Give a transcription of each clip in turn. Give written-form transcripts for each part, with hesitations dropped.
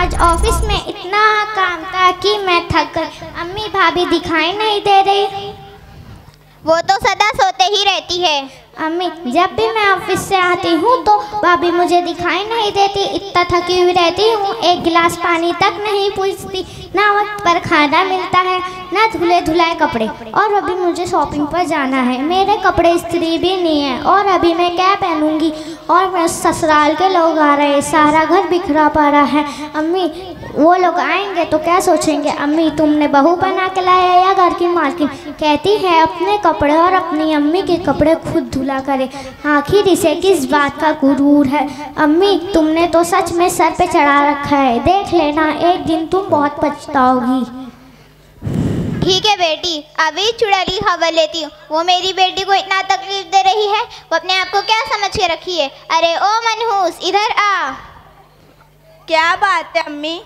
आज ऑफिस में इतना काम था कि मैं थक गई। अम्मी भाभी दिखाई नहीं दे रही। वो तो सदा सोते ही रहती है। अम्मी जब भी मैं ऑफिस से आती हूँ तो भाभी मुझे दिखाई नहीं देती, इतना थकी हुई रहती हूँ, एक गिलास पानी तक नहीं पूछती, ना वक्त पर खाना मिलता है, ना धुले धुलाए कपड़े। और अभी मुझे शॉपिंग पर जाना है, मेरे कपड़े इस्त्री भी नहीं है, और अभी मैं क्या पहनूंगी। और मैं ससुराल के लोग आ रहे हैं, सारा घर बिखरा पड़ा है। अम्मी वो लोग आएंगे तो क्या सोचेंगे। अम्मी तुमने बहू बना के लाया या घर की मालकिन। कहती है अपने कपड़े और अपनी अम्मी के कपड़े खुद धुला करे, आखिर इसे किस बात का गुरूर है। अम्मी तुमने तो सच में सर पे चढ़ा रखा है, देख लेना एक दिन तुम बहुत पछताओगी। ठीक है बेटी, अभी चुड़ैली खबर लेती हूँ। वो मेरी बेटी को इतना तकलीफ दे रही है, वो अपने आप को क्या समझ के रखी है। अरे ओ मनहूस इधर आ। क्या बात है अम्मी?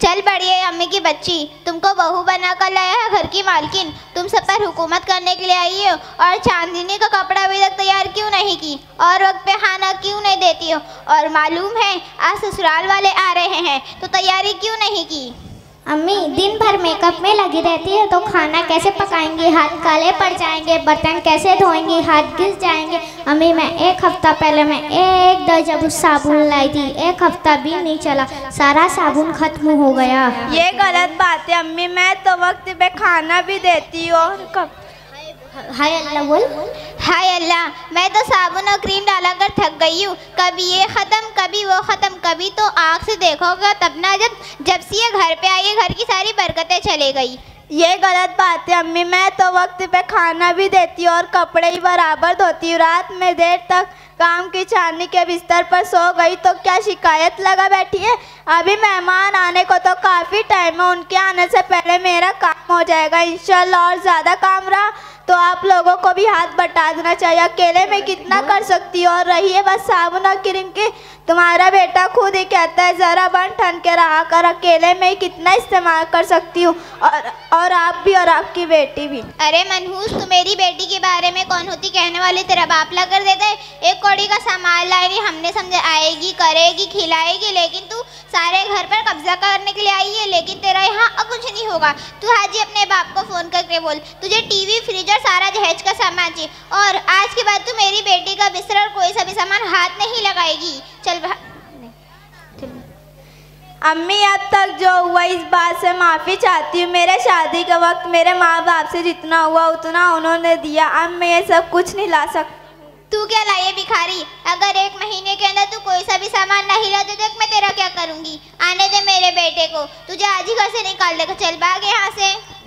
चल बढ़िए अम्मी की बच्ची, तुमको बहू बना कर लाया है घर की मालकिन, तुम सब पर हुकूमत करने के लिए आई हो। और चांदनी का कपड़ा अभी तक तैयार क्यों नहीं की, और वक्त पे खाना क्यों नहीं देती हो। और मालूम है आज ससुराल वाले आ रहे हैं तो तैयारी क्यों नहीं की। अम्मी दिन भर मेकअप में लगी रहती है तो खाना कैसे पकाएंगी, हाथ काले पड़ जाएंगे, बर्तन कैसे धोएंगी, हाथ घिस जाएंगे। अम्मी मैं एक हफ्ता पहले मैं एक दर्जन साबुन लाई थी, एक हफ्ता भी नहीं चला, सारा साबुन खत्म हो गया। ये गलत बात है अम्मी, मैं तो वक्त पे खाना भी देती हूँ। और कब हाय अल्लाह बोल। हाय अल्लाह, मैं तो साबुन और क्रीम डाला कर थक गई हूँ, कभी ये ख़त्म कभी वो ख़त्म। कभी तो आँख से देखोगे तब ना, जब से ये घर पे आई है घर की सारी बरकतें चले गई। ये गलत बात है अम्मी, मैं तो वक्त पे खाना भी देती हूँ और कपड़े ही बराबर धोती हूँ। रात में देर तक काम की चांदनी के बिस्तर पर सो गई तो क्या शिकायत लगा बैठी है। अभी मेहमान आने को तो काफ़ी टाइम है, उनके आने से पहले मेरा काम हो जाएगा इंशाल्लाह। और ज़्यादा काम रहा तो आप लोगों को भी हाथ बटा देना चाहिए, अकेले में कितना कर सकती हो। और रही है बस साबुन और क्रीम की, तुम्हारा बेटा खुद ही कहता है ज़रा बन ठन के रहा कर, अकेले में ही कितना इस्तेमाल कर सकती हूँ। और आप भी और आपकी बेटी भी। अरे मनहूस, तू मेरी बेटी के बारे में कौन होती कहने वाली, तेरा बाप ला कर देता है। एक कौड़ी का सामान लाई, हमने समझा आएगी करेगी खिलाएगी, लेकिन तू सारे घर पर कब्जा करने के लिए आई है। लेकिन तेरा यहाँ कुछ नहीं होगा। तू हाजी अपने बाप को फ़ोन करके बोल तुझे टीवी फ्रिज और सारा जहेज का सामान चाहिए, और आज के बाद तू मेरी बेटी का बिस्तर और कोई सा भी सामान हाथ नहीं लगाएगी। चल अम्मी अब तक जो हुआ इस बात से माफ़ी चाहती हूँ। मेरे शादी के वक्त मेरे माँ बाप से जितना हुआ उतना उन्होंने दिया, अब मैं ये सब कुछ नहीं ला सकती। तू क्या लाए भिखारी, अगर एक महीने के अंदर तू कोई सा भी सामान नहीं ला तो देख मैं तेरा क्या करूँगी। आने दे मेरे बेटे को, तुझे आज ही घर से निकाल देगा। चल भाग यहाँ से।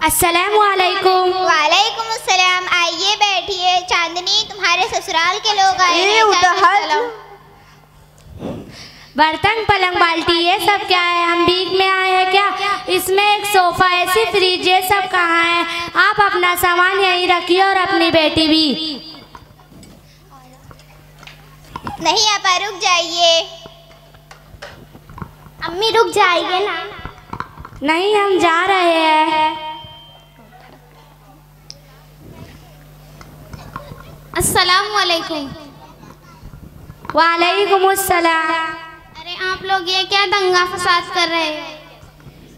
अस्सलामुअलैकुम। वालेकुम अस्सलाम, आइए बैठिए। चांदनी तुम्हारे ससुराल के लोग आए हैं। बर्तन पलंग बाल्टी ये सब क्या है, हम भीख में आए हैं क्या। इसमें एक सोफ़ा ऐसी फ्रिज ये सब कहाँ है। आप अपना सामान यहीं रखिए और अपनी बेटी भी। नहीं आपा रुक जाइए। अम्मी रुक जाइए ना। नहीं हम जा रहे हैं। अस्सलामुअलैकुम। वालेकुम अस्सलाम। अरे आप लोग ये क्या दंगा फसाद कर रहे हैं।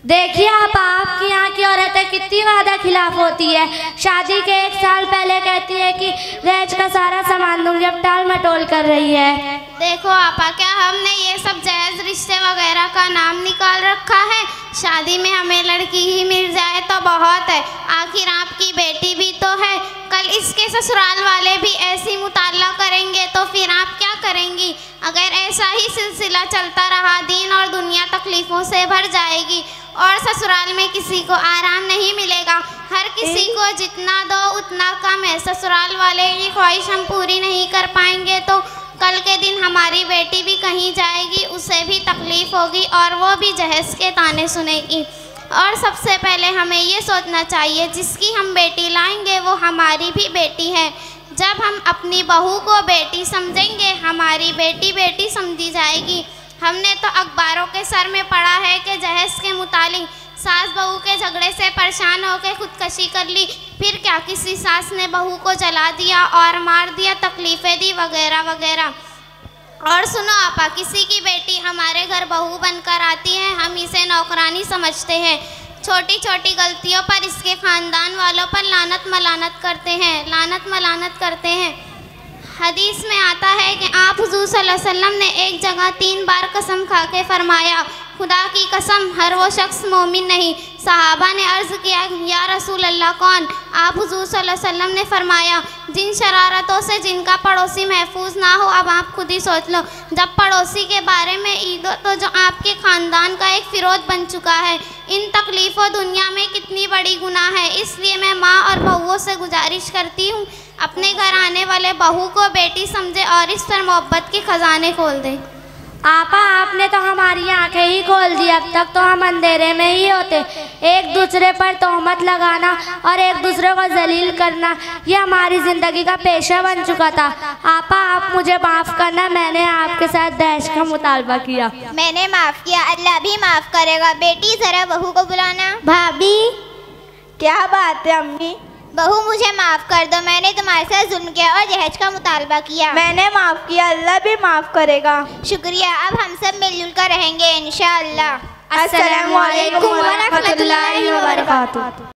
देखिए आपकी यहाँ की औरतें कितनी वादा खिलाफ होती है। शादी के 1 साल पहले कहती है कि दहेज का सारा सामान दूंगी, अब टाल मटोल कर रही है। देखो आपा, क्या हमने ये सब जायज़ रिश्ते वगैरह का नाम निकाल रखा है। शादी में हमें लड़की ही मिल जाए तो बहुत है, आखिर आपकी बेटी भी तो है। कल इसके ससुराल वाले भी ऐसी मुताला करेंगे तो फिर आप क्या करेंगी। अगर ऐसा ही सिलसिला चलता रहा दीन और दुनिया तकलीफ़ों से भर जाएगी और ससुराल में किसी को आराम नहीं मिलेगा। हर किसी को जितना दो उतना कम है। ससुराल वाले की ख्वाहिश हम पूरी नहीं कर पाएंगे तो कल के दिन हमारी बेटी भी कहीं जाएगी, उसे भी तकलीफ़ होगी और वो भी जहेज के ताने सुनेगी। और सबसे पहले हमें ये सोचना चाहिए जिसकी हम बेटी लाएंगे वो हमारी भी बेटी है। जब हम अपनी बहू को बेटी समझेंगे हमारी बेटी बेटी समझी जाएगी। हमने तो अखबारों के सर में पढ़ा है कि जहेज के मुतालिक सास बहू के झगड़े से परेशान होकर खुदकशी कर ली। फिर क्या, किसी सास ने बहू को जला दिया और मार दिया, तकलीफ़ें दी वगैरह वगैरह। और सुनो आपा, किसी की बेटी हमारे घर बहू बनकर आती है, हम इसे नौकरानी समझते हैं। छोटी छोटी गलतियों पर इसके ख़ानदान वालों पर लानत मलानत करते हैं। हदीस में आता है कि आप हुज़ूर सल्लल्लाहु अलैहि वसल्लम ने एक जगह 3 बार कसम खा के फरमाया, खुदा की कसम हर वो शख्स मोमिन नहीं। सहाबा ने अर्ज़ किया, या रसूल अल्लाह कौन? आप हुज़ूर सल्लल्लाहु अलैहि वसल्लम ने फरमाया, जिन शरारतों से जिनका पड़ोसी महफूज ना हो। अब आप खुद ही सोच लो, जब पड़ोसी के बारे में ईगो तो जो आपके ख़ानदान का एक फ़िरोज़ बन चुका है। इन तकलीफ़ों दुनिया में कितनी बड़ी गुनाह है। इसलिए मैं माँ और बहुओं से गुजारिश करती हूँ, अपने घर आने वाले बहू को बेटी समझे और इस पर मोहब्बत के ख़जाने खोल दे। आपा, आपने तो हमारी आंखें ही खोल दी। अब तक तो हम अंधेरे में ही होते। एक दूसरे पर तोहमत लगाना और एक दूसरे को जलील करना, ये हमारी ज़िंदगी का पेशा बन चुका था। आपा, आप मुझे माफ़ करना, मैंने आपके साथ दहेज का मुतालबा किया। मैंने माफ़ किया, अल्लाह भी माफ़ करेगा। बेटी ज़रा बहू को बुलाना। भाभी, क्या बात है अम्मी? बहू मुझे माफ़ कर दो, मैंने तुम्हारे साथ जुल्म किया और दहेज का मुतालबा किया। मैंने माफ़ किया, अल्लाह भी माफ़ करेगा। शुक्रिया, अब हम सब मिलजुल कर रहेंगे इंशाअल्लाह। अस्सलामु अलैकुम व रहमतुल्लाहि व बरकातुहू।